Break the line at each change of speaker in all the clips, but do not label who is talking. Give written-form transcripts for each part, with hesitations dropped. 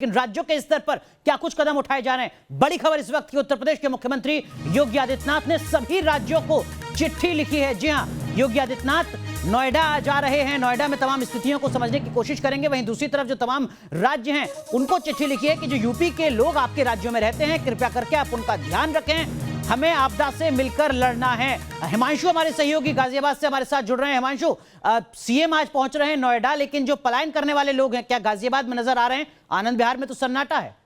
लेकिन राज्यों के स्तर पर क्या कुछ कदम उठाए जा रहे हैं? बड़ी खबर इस वक्त की। उत्तर प्रदेश के मुख्यमंत्री योगी आदित्यनाथ ने सभी राज्यों को चिट्ठी लिखी है। जी हां, योगी आदित्यनाथ नोएडा जा रहे हैं। नोएडा में तमाम स्थितियों को समझने की कोशिश करेंगे। वहीं दूसरी तरफ जो तमाम राज्य हैं उनको चिट्ठी लिखी है कि जो यूपी के लोग आपके राज्यों में रहते हैं, कृपया करके आप उनका ध्यान रखें। हमें आपदा से मिलकर लड़ना है। हिमांशु हमारे सहयोगी गाजियाबाद से हमारे साथ जुड़ रहे हैं। हिमांशु, सीएम आज पहुंच रहे हैं नोएडा, लेकिन जो पलायन करने वाले लोग हैं क्या गाजियाबाद में नजर आ रहे हैं? आनंद विहार में तो सन्नाटा है।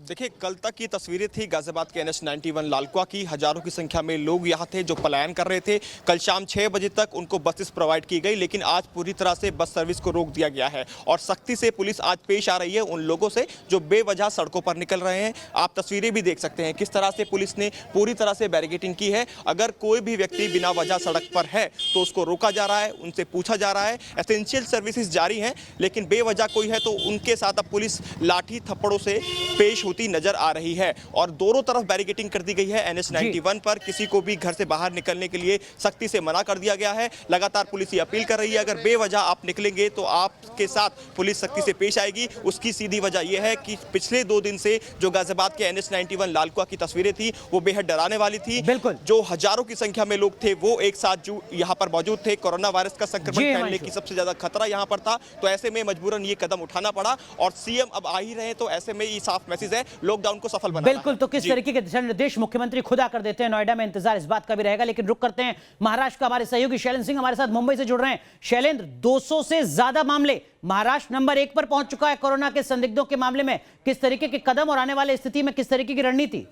देखिए, कल तक की तस्वीरें थी गाजियाबाद के NH 91 लालकुआ की। हजारों की संख्या में लोग यहाँ थे जो पलायन कर रहे थे। कल शाम 6 बजे तक उनको बसेस प्रोवाइड की गई, लेकिन आज पूरी तरह से बस सर्विस को रोक दिया गया है और सख्ती से पुलिस आज पेश आ रही है उन लोगों से जो बेवजह सड़कों पर निकल रहे हैं। आप तस्वीरें भी देख सकते हैं किस तरह से पुलिस ने पूरी तरह से बैरिकेडिंग की है। अगर कोई भी व्यक्ति बिना वजह सड़क पर है तो उसको रोका जा रहा है, उनसे पूछा जा रहा है। एसेंशियल सर्विसेज जारी हैं, लेकिन बेवजह कोई है तो उनके साथ अब पुलिस लाठी थप्पड़ों से पेश होती नजर आ रही है। और दोनों तरफ बैरिकेडिंग कर दी गई है। NH 91 पर किसी को भी घर से बाहर निकलने के लिए सख्ती से मना कर दिया गया है। लगातार पुलिस ये अपील कर रही है अगर बेवजह आप निकलेंगे तो आपके साथ पुलिस सख्ती से पेश आएगी। उसकी सीधी वजह यह है कि पिछले 2 दिन से जो गाजियाबाद के NH 91 लालकुआ की तस्वीरें थी वो बेहद डराने वाली थी।
बिल्कुल,
जो हजारों की संख्या में लोग थे वो एक साथ जो यहाँ पर मौजूद थे। कोरोना वायरस का संक्रमण फैलने की सबसे ज्यादा खतरा यहाँ पर था, तो ऐसे में मजबूरन ये कदम उठाना पड़ा और सीएम अब आ ही रहे, तो ऐसे में ये साफ मैसेज है लॉकडाउन को सफल बनाना।
बिल्कुल, तो किस तरीके के दिशा निर्देश मुख्यमंत्री खुद आकर देते हैं नोएडा में, इंतजार इस बात का भी रहेगा। लेकिन रुक करते हैं महाराष्ट्र का। हमारे सहयोगी शैलेंद्र सिंह हमारे साथ मुंबई से जुड़ रहे हैं। शैलेंद्र, 200 से ज्यादा मामले, महाराष्ट्र नंबर 1 पर पहुंच चुका है कोरोना के संदिग्धों के मामले में। किस तरीके के कदम और आने वाली स्थिति में किस तरीके की रणनीति?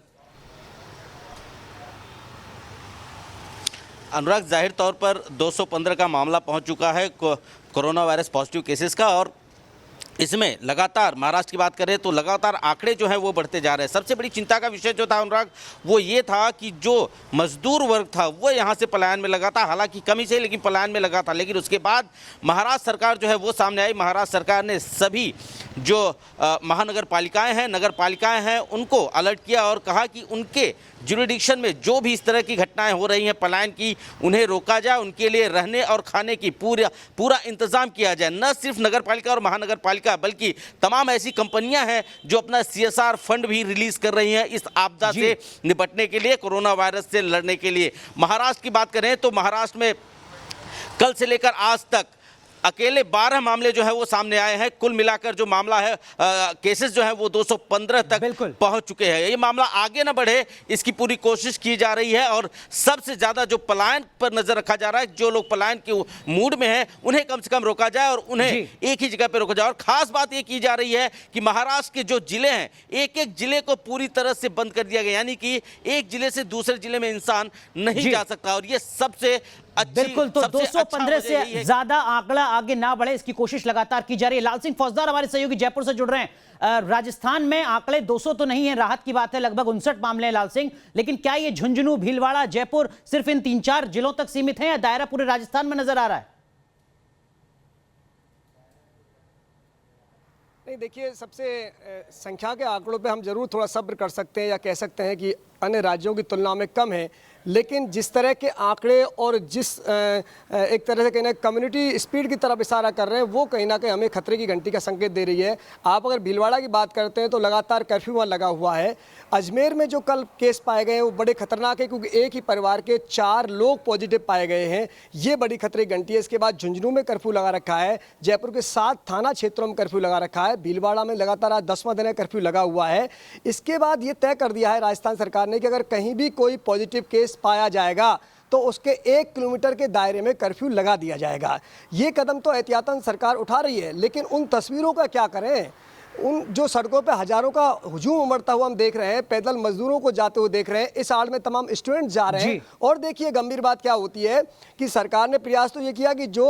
अनुराग, जाहिर तौर पर 215 का मामला पहुंच चुका है कोरोना वायरस पॉजिटिव केसेस का, और इसमें लगातार महाराष्ट्र की बात करें तो लगातार आंकड़े जो हैं वो बढ़ते जा रहे हैं। सबसे बड़ी चिंता का विषय जो था अनुराग वो ये था कि जो मजदूर वर्ग था वो यहाँ से पलायन में लगा था, हालांकि कमी से लेकिन पलायन में लगा था। लेकिन उसके बाद महाराष्ट्र सरकार जो है वो सामने आई। महाराष्ट्र सरकार ने सभी जो महानगर पालिकाएँ हैं, नगर पालिकाएँ हैं, उनको अलर्ट किया और कहा कि उनके जुरिडिक्शन में जो भी इस तरह की घटनाएं हो रही हैं पलायन की, उन्हें रोका जाए, उनके लिए रहने और खाने की पूरा इंतजाम किया जाए। न सिर्फ नगर पालिका और महानगर पालिका बल्कि तमाम ऐसी कंपनियां हैं जो अपना CSR फंड भी रिलीज कर रही हैं इस आपदा से निपटने के लिए, कोरोना वायरस से लड़ने के लिए। महाराष्ट्र की बात करें तो महाराष्ट्र में कल से लेकर आज तक अकेले 12 मामले जो है वो सामने आए हैं। कुल मिलाकर जो मामला है केसेस जो है वो 215 तक पहुंच चुके हैं। ये मामला आगे ना बढ़े इसकी पूरी कोशिश की जा रही है और सबसे ज़्यादा जो पलायन पर नज़र रखा जा रहा है, जो लोग पलायन के मूड में हैं उन्हें कम से कम रोका जाए और उन्हें एक ही जगह पर रोका जाए। और ख़ास बात ये की जा रही है कि महाराष्ट्र के जो ज़िले हैं, एक एक ज़िले को पूरी तरह से बंद कर दिया गया, यानी कि एक ज़िले से दूसरे ज़िले में इंसान नहीं जा सकता। और ये सबसे
बिल्कुल, तो 215 से ज्यादा आंकड़ा आगे ना बढ़े इसकी कोशिश लगातार की जा रही है। लाल सिंह फौजदार हमारे सहयोगी जयपुर से जुड़ रहे हैं। राजस्थान में आंकड़े 200 तो नहीं है, राहत की बात है, लगभग 59 मामले हैं लाल सिंह, लेकिन क्या ये झुंझुनू, भीलवाड़ा, जयपुर सिर्फ इन 3-4 जिलों तक सीमित है या दायरा पूरे राजस्थान में नजर आ रहा है?
नहीं, देखिए, सबसे संख्या के आंकड़ों पे हम जरूर थोड़ा सब्र कर सकते हैं या कह सकते हैं कि अन्य राज्यों की तुलना में कम है, लेकिन जिस तरह के आंकड़े और जिस एक तरह से कहना कम्युनिटी स्पीड की तरफ इशारा कर रहे हैं वो कहीं ना कहीं हमें खतरे की घंटी का संकेत दे रही है। आप अगर भीलवाड़ा की बात करते हैं तो लगातार कर्फ्यू वहाँ लगा हुआ है। अजमेर में जो कल केस पाए गए हैं वो बड़े खतरनाक है क्योंकि एक ही परिवार के 4 लोग पॉजिटिव पाए गए हैं, ये बड़ी खतरे की घंटी है। इसके बाद झुंझुनू में कर्फ्यू लगा रखा है, जयपुर के 7 थाना क्षेत्रों में कर्फ्यू लगा रखा है, भीलवाड़ा में लगातार आज 10वां दिन कर्फ्यू लगा हुआ है। इसके बाद ये तय कर दिया है राजस्थान सरकार ने कि अगर कहीं भी कोई पॉजिटिव केस पाया जाएगा तो उसके 1 किलोमीटर के दायरे में कर्फ्यू लगा दिया जाएगा। ये कदम तो एहतियातन सरकार उठा रही है, लेकिन उन तस्वीरों का क्या करें? उन जो सड़कों पे हजारों का हुजूम उमड़ता हुआ हम देख रहे हैं, पैदल मजदूरों को जाते हुए देख रहे हैं, इस आड़ में तमाम स्टूडेंट जा रहे हैं। और देखिए गंभीर बात क्या होती है कि सरकार ने प्रयास तो ये किया कि जो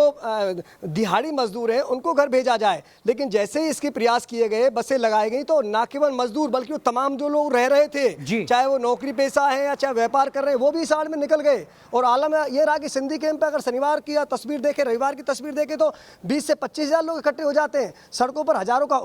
दिहाड़ी मजदूर हैं उनको घर भेजा जाए, लेकिन जैसे ही इसके प्रयास किए गए, बसें लगाई गई, तो ना केवल मजदूर बल्कि वो तमाम जो लोग रह रहे थे, चाहे वो नौकरी पेशा है या चाहे व्यापार कर रहे हैं, वो भी इस आड़ में निकल गए। और आलम ये रहा कि सिंधी कैंप पे अगर शनिवार की तस्वीर देखें, रविवार की तस्वीर देखें तो 20 से 25 हज़ार लोग इकट्ठे हो जाते हैं। सड़कों पर हजारों का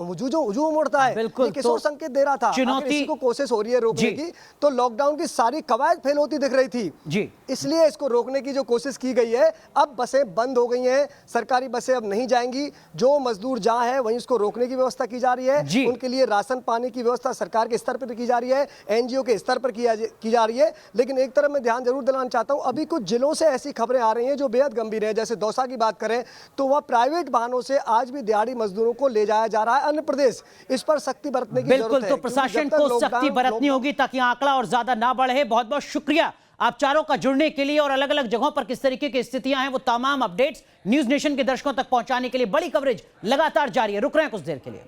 हुजूम उड़ता है।
बिल्कुल,
ये किस
तो
ओर संकेत दे रहा था?
चुनौती-
आखिर इसी को कोशिश हो रही है रोकने
जी।
की, तो लॉकडाउन की सारी कवायद फेल होती दिख रही थी
जी।
इसलिए इसको रोकने की जो कोशिश की गई है। अब बसें बंद हो गई हैं, सरकारी बसें अब नहीं जाएंगी, जो मजदूर जहां है वहीं उसको रोकने की व्यवस्था की जा रही
जी।
है। उनके लिए राशन पानी की व्यवस्था सरकार के स्तर पर भी की जा रही है, एनजीओ के स्तर पर की जा रही है। लेकिन एक तरफ मैं ध्यान जरूर दिलाना चाहता हूं, अभी कुछ जिलों से ऐसी खबरें आ रही हैं जो बेहद गंभीर है। जैसे दौसा की बात करें तो वह प्राइवेट वाहनों से आज भी दिहाड़ी मजदूरों को ले जाया जा रहा है अन्य प्रदेश। इस पर सख्ती बरतने की
बिल्कुल,
जरूरत है,
तो
क्योंकि
प्रशासन
जब तक
को
लॉकडाउन-
सख्ती बरतनी होगी ताकि आंकड़ा और ज्यादा ना बढ़े। बहुत बहुत शुक्रिया आप चारों का जुड़ने के लिए और अलग अलग जगहों पर किस तरीके की स्थितियां हैं वो तमाम अपडेट्स न्यूज नेशन के दर्शकों तक पहुंचाने के लिए। बड़ी कवरेज लगातार जारी है। रुक रहे हैं कुछ देर के लिए।